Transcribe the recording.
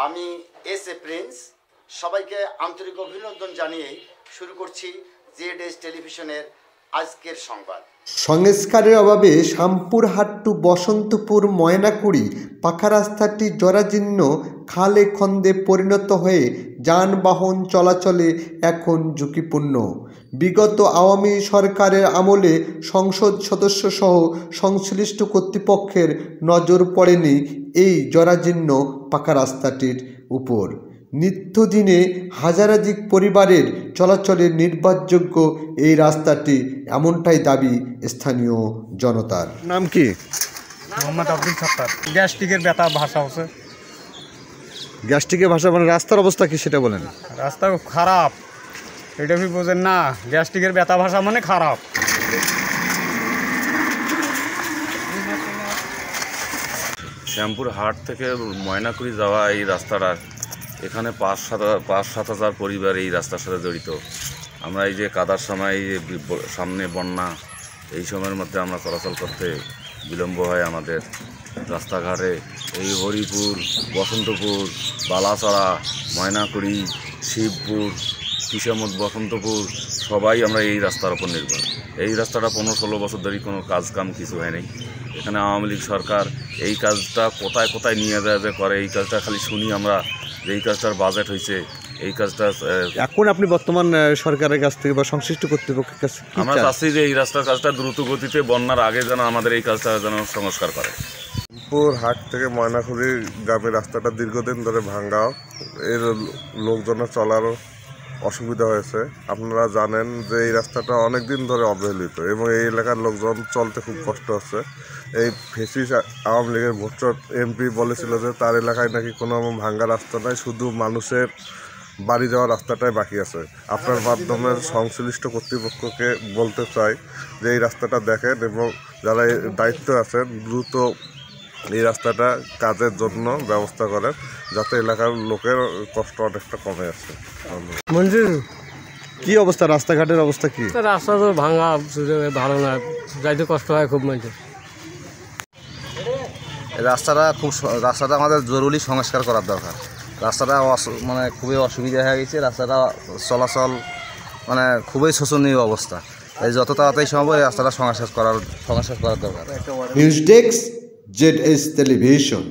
আমি S A Prince সবাইকে আন্তরিক অভিনন্দন জানিয়ে শুরু করছি জেডএস টেলিভিশনের আজকের সংবাদ। সংস্কারের অভাবে শ্যামপুরহাট টু বসন্তপুর ময়নাকুড়ি পাকা রাস্তাটি জরাজীর্ণ খালে খন্দে পরিণত হয়ে যানবাহন চলাচলে এখন ঝুঁকিপূর্ণ। বিগত আওয়ামী সরকারের আমলে সংসদ সদস্যসহ সংশ্লিষ্ট কর্তৃপক্ষের নজর পড়েনি এই জরাজীর্ণ পাকা রাস্তাটির উপর। নিত্যদিনে হাজারাধিক পরিবারের চলাচলের নির্ভরযোগ্য এই রাস্তাটি, এমনটাই দাবি স্থানীয় জনতার। নাম কি? মোহাম্মদ আব্দুল সত্তার। গ্যাস্ট্রিকের ব্যথা ভাষা আছে। গ্যাস্ট্রিকের ভাষা মানে রাস্তার অবস্থা কি সেটা বলেন। রাস্তা খুব খারাপ, এটা কি বোঝেন না? গ্যাস্ট্রিকের ব্যথা ভাষা মানে খারাপ। শ্যামপুরহাট থেকে ময়নাকুড়ি যাওয়া এই রাস্তাটা, এখানে ৫-৭ হাজার পরিবার এই রাস্তার সাথে জড়িত। আমরা এই যে কাদার সময়, সামনে বন্যা, এই সময়ের মধ্যে আমরা চলাচল করতে বিলম্ব হয় আমাদের। রাস্তাঘাটে এই হরিপুর, বসন্তপুর, বালাচড়া, ময়নাকুড়ি, শিবপুর, কিশামত, বসন্তপুর সবাই আমরা এই রাস্তার ওপর নির্ভর। এই রাস্তাটা 15-16 বছর ধরে কোনো কাম কিছু হয়নি। এখানে আওয়ামী লীগ সরকার এই কাজটা কোথায় কোথায় নিয়ে যায় যে করে, এই কাজটা খালি শুনি আমরা যে এই কাজটার বাজেট হয়েছে, এই কাজটা। এখন আপনি বর্তমান সরকারের কাছ থেকে বা সংশ্লিষ্ট কর্তৃপক্ষের কাছে আমরা চাচ্ছি যে এই রাস্তার কাজটা দ্রুত গতিতে বন্যার আগে যেন আমাদের এই কাজটা যেন সংস্কার করে। শ্যামপুরহাট থেকে ময়নাকুড়ি গ্রামের রাস্তাটা দীর্ঘদিন ধরে ভাঙ্গা, এর লোকজনের চলারও অসুবিধা হয়েছে। আপনারা জানেন যে এই রাস্তাটা অনেক দিন ধরে অবহেলিত এবং এই এলাকার লোকজন চলতে খুব কষ্ট হচ্ছে। এই ফেসিস আওয়ামী লীগের ভোটার এমপি বলেছিল যে তার এলাকায় নাকি কোনো ভাঙ্গা রাস্তা নাই, শুধু মানুষের বাড়ি যাওয়ার রাস্তাটাই বাকি আছে। আপনার মাধ্যমে সংশ্লিষ্ট কর্তৃপক্ষকে বলতে চাই যে এই রাস্তাটা দেখেন এবং যারা দায়িত্ব আছেন দ্রুত এই রাস্তাটা কাজের জন্য ব্যবস্থা করেন, যাতে এলাকার লোকের কষ্ট অনেকটা কমে আসে। মঞ্জুর, কি অবস্থা? রাস্তাঘাটের অবস্থা কি? রাস্তা তো ভাঙা, ভালো না, যাইতে কষ্ট হয় খুব। মঞ্জুর, রাস্তাটা আমাদের জরুরি সংস্কার করার দরকার। রাস্তাটা মানে খুবই অসুবিধা হয়ে গেছে। রাস্তাটা চলাচল মানে খুবই শোচনীয় অবস্থা। এই যত তাড়াতাড়ি সম্ভব এই রাস্তাটা সংস্কার করার দরকার। News desk, ZS television.